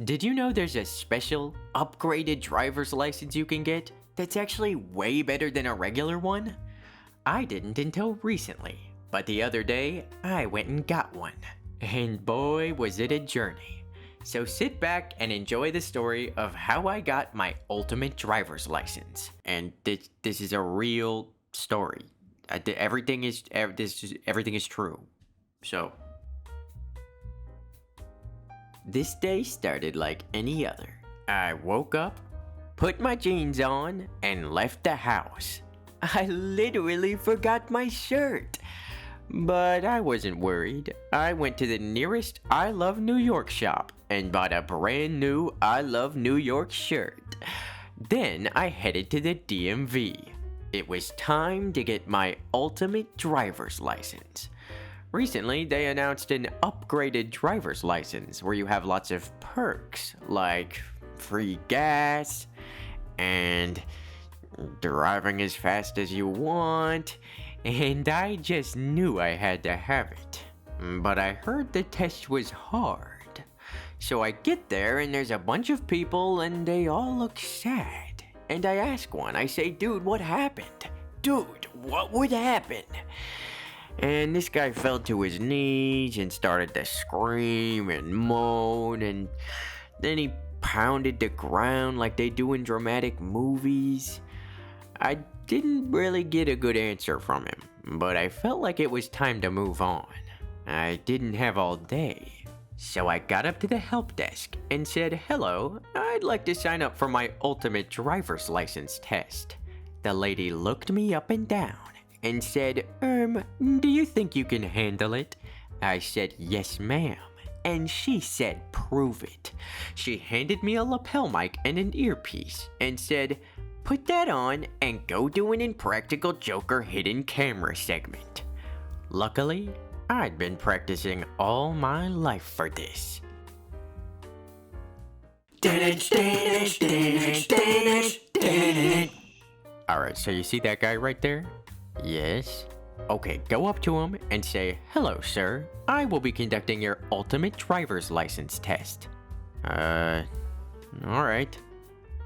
Did you know there's a special, upgraded driver's license you can get that's actually way better than a regular one? I didn't until recently, but the other day I went and got one. And boy, was it a journey. So sit back and enjoy the story of how I got my ultimate driver's license. And this is a real story. Everything is true. So this day started like any other. I woke up, put my jeans on, and left the house. I literally forgot my shirt. But I wasn't worried. I went to the nearest I Love New York shop and bought a brand new I Love New York shirt. Then I headed to the DMV. It was time to get my ultimate driver's license. Recently, they announced an upgraded driver's license where you have lots of perks like free gas and driving as fast as you want, and I just knew I had to have it. But I heard the test was hard. So I get there and there's a bunch of people and they all look sad. And I ask one, I say, dude, what happened? Dude, what would happen? And this guy fell to his knees and started to scream and moan, and then he pounded the ground like they do in dramatic movies. I didn't really get a good answer from him, but I felt like it was time to move on. I didn't have all day. So I got up to the help desk and said, hello, I'd like to sign up for my ultimate driver's license test. The lady looked me up and down and said, do you think you can handle it? I said, yes, ma'am. And she said, prove it. She handed me a lapel mic and an earpiece and said, put that on and go do an Impractical Joker hidden camera segment. Luckily, I'd been practicing all my life for this. Alright, so you see that guy right there? Yes. Okay, go up to him and say, hello, sir. I will be conducting your ultimate driver's license test. Alright.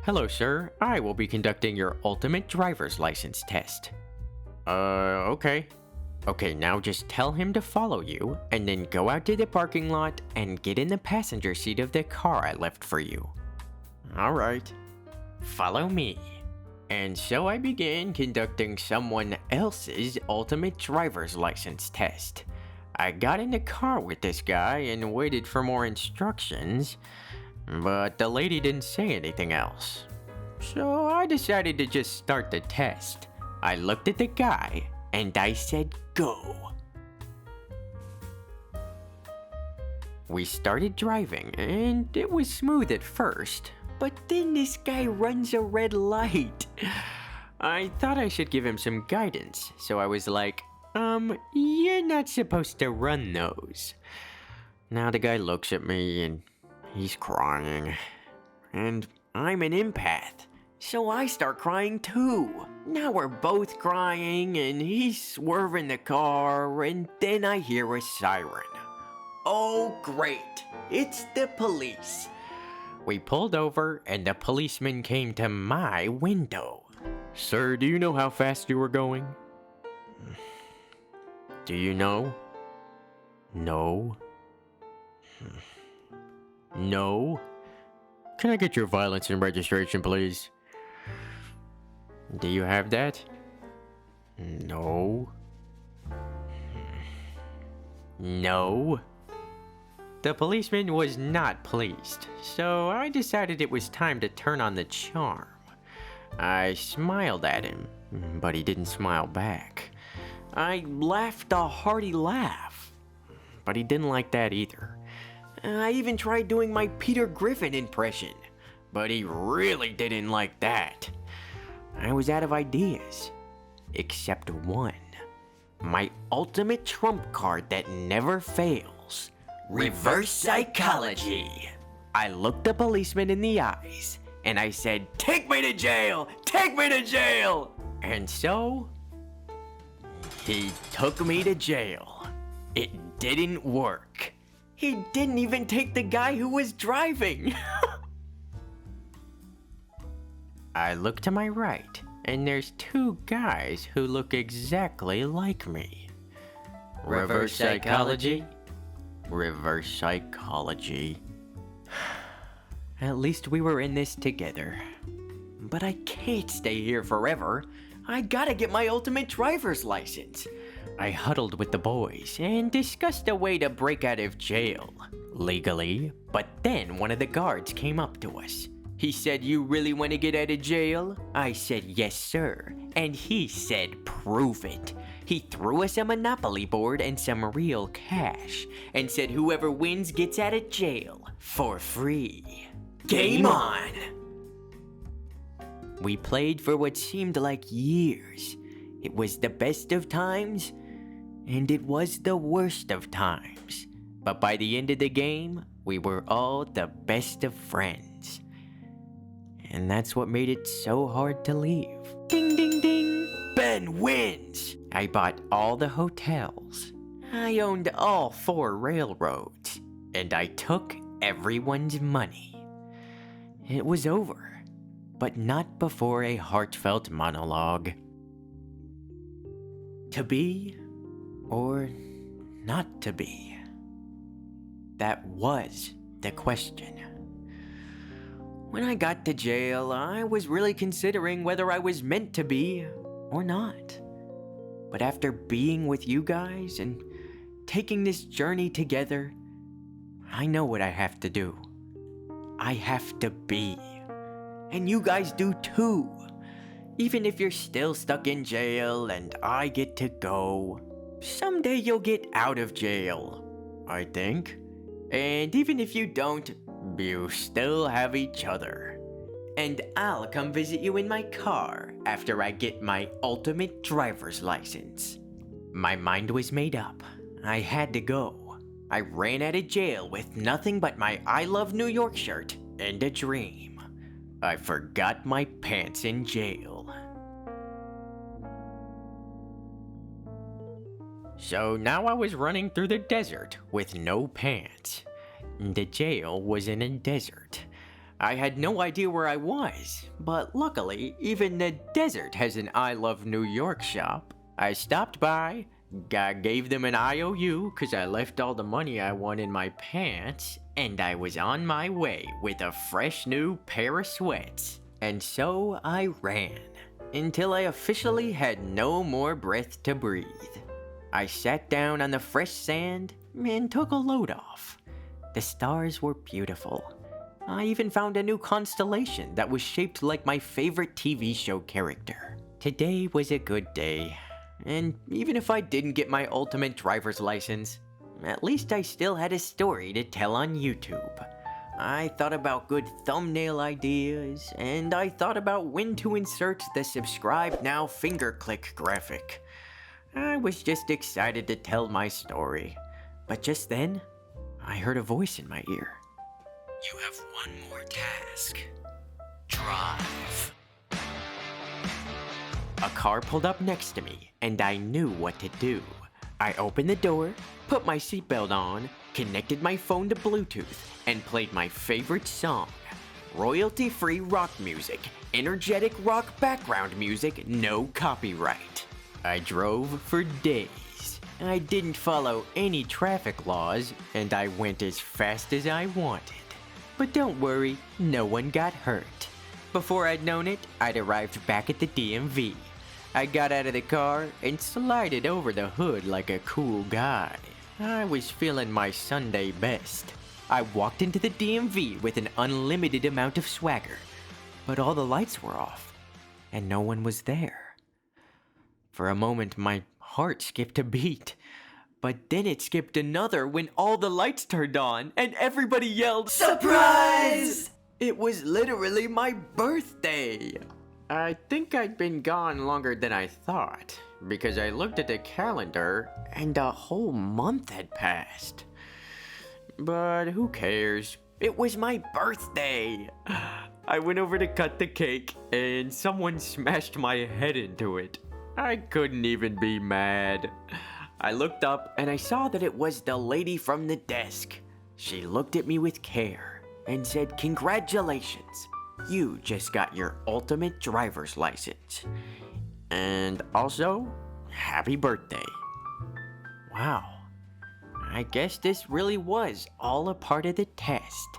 Hello, sir. I will be conducting your ultimate driver's license test. Okay. Okay, now just tell him to follow you, and then go out to the parking lot and get in the passenger seat of the car I left for you. Alright. Follow me. And so I began conducting someone else's ultimate driver's license test. I got in the car with this guy and waited for more instructions, but the lady didn't say anything else. So I decided to just start the test. I looked at the guy and I said, go. We started driving and it was smooth at first, but then this guy runs a red light. I thought I should give him some guidance, so I was like, you're not supposed to run those. Now the guy looks at me and he's crying. And I'm an empath, so I start crying too. Now we're both crying and he's swerving the car, and then I hear a siren. Oh great, it's the police. We pulled over and the policeman came to my window. Sir, do you know how fast you were going? Do you know? No. No. Can I get your violence and registration, please? Do you have that? No. No. The policeman was not pleased, so I decided it was time to turn on the charm. I smiled at him, but he didn't smile back. I laughed a hearty laugh, but he didn't like that either. I even tried doing my Peter Griffin impression, but he really didn't like that. I was out of ideas, except one. My ultimate trump card that never fails. Reverse psychology. I looked the policeman in the eyes, and I said, take me to jail! Take me to jail! And so, he took me to jail. It didn't work. He didn't even take the guy who was driving. I look to my right, and there's two guys who look exactly like me. Reverse psychology? Reverse psychology. At least we were in this together. But I can't stay here forever. I gotta get my ultimate driver's license. I huddled with the boys and discussed a way to break out of jail legally, but then one of the guards came up to us. He said, "You really want to get out of jail?" I said, "Yes, sir." And he said, "Prove it." He threw us a Monopoly board and some real cash and said whoever wins gets out of jail for free. Game on! We played for what seemed like years. It was the best of times, and it was the worst of times. But by the end of the game, we were all the best of friends. And that's what made it so hard to leave. Ding, ding, ding! Ben wins! I bought all the hotels. I owned all 4 railroads. And I took everyone's money. It was over, but not before a heartfelt monologue. To be or not to be? That was the question. When I got to jail, I was really considering whether I was meant to be or not. But after being with you guys and taking this journey together, I know what I have to do. I have to be. And you guys do too. Even if you're still stuck in jail and I get to go, someday you'll get out of jail, I think. And even if you don't, you still have each other. And I'll come visit you in my car after I get my ultimate driver's license. My mind was made up. I had to go. I ran out of jail with nothing but my I Love New York shirt and a dream. I forgot my pants in jail. So now I was running through the desert with no pants. The jail was in a desert. I had no idea where I was, but luckily, even the desert has an I Love New York shop. I stopped by, gave them an IOU because I left all the money I won in my pants, and I was on my way with a fresh new pair of sweats. And so I ran, until I officially had no more breath to breathe. I sat down on the fresh sand and took a load off. The stars were beautiful. I even found a new constellation that was shaped like my favorite TV show character. Today was a good day, and even if I didn't get my ultimate driver's license, at least I still had a story to tell on YouTube. I thought about good thumbnail ideas, and I thought about when to insert the subscribe now finger click graphic. I was just excited to tell my story, but just then, I heard a voice in my ear. You have one more task. Drive. A car pulled up next to me, and I knew what to do. I opened the door, put my seatbelt on, connected my phone to Bluetooth, and played my favorite song. Royalty-free rock music, energetic rock background music, no copyright. I drove for days. I didn't follow any traffic laws, and I went as fast as I wanted. But don't worry, no one got hurt. Before I'd known it, I'd arrived back at the DMV. I got out of the car and slided over the hood like a cool guy. I was feeling my Sunday best. I walked into the DMV with an unlimited amount of swagger, but all the lights were off, and no one was there. For a moment, my heart skipped a beat, but then it skipped another when all the lights turned on and everybody yelled, "Surprise!" It was literally my birthday. I think I'd been gone longer than I thought, because I looked at the calendar and a whole month had passed. But who cares? It was my birthday. I went over to cut the cake and someone smashed my head into it. I couldn't even be mad. I looked up and I saw that it was the lady from the desk. She looked at me with care and said, "Congratulations, you just got your ultimate driver's license. And also, happy birthday." Wow, I guess this really was all a part of the test.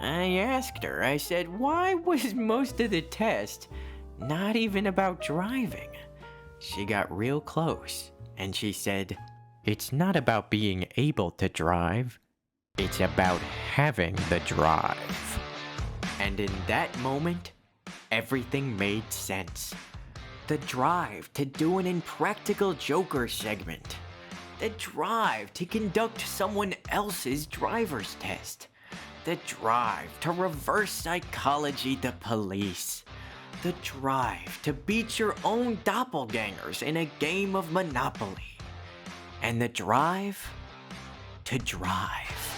I asked her, I said, why was most of the test not even about driving? She got real close and she said, "It's not about being able to drive, it's about having the drive." And in that moment, everything made sense. The drive to do an Impractical Joker segment. The drive to conduct someone else's driver's test. The drive to reverse psychology the police. The drive to beat your own doppelgangers in a game of Monopoly. And the drive to drive.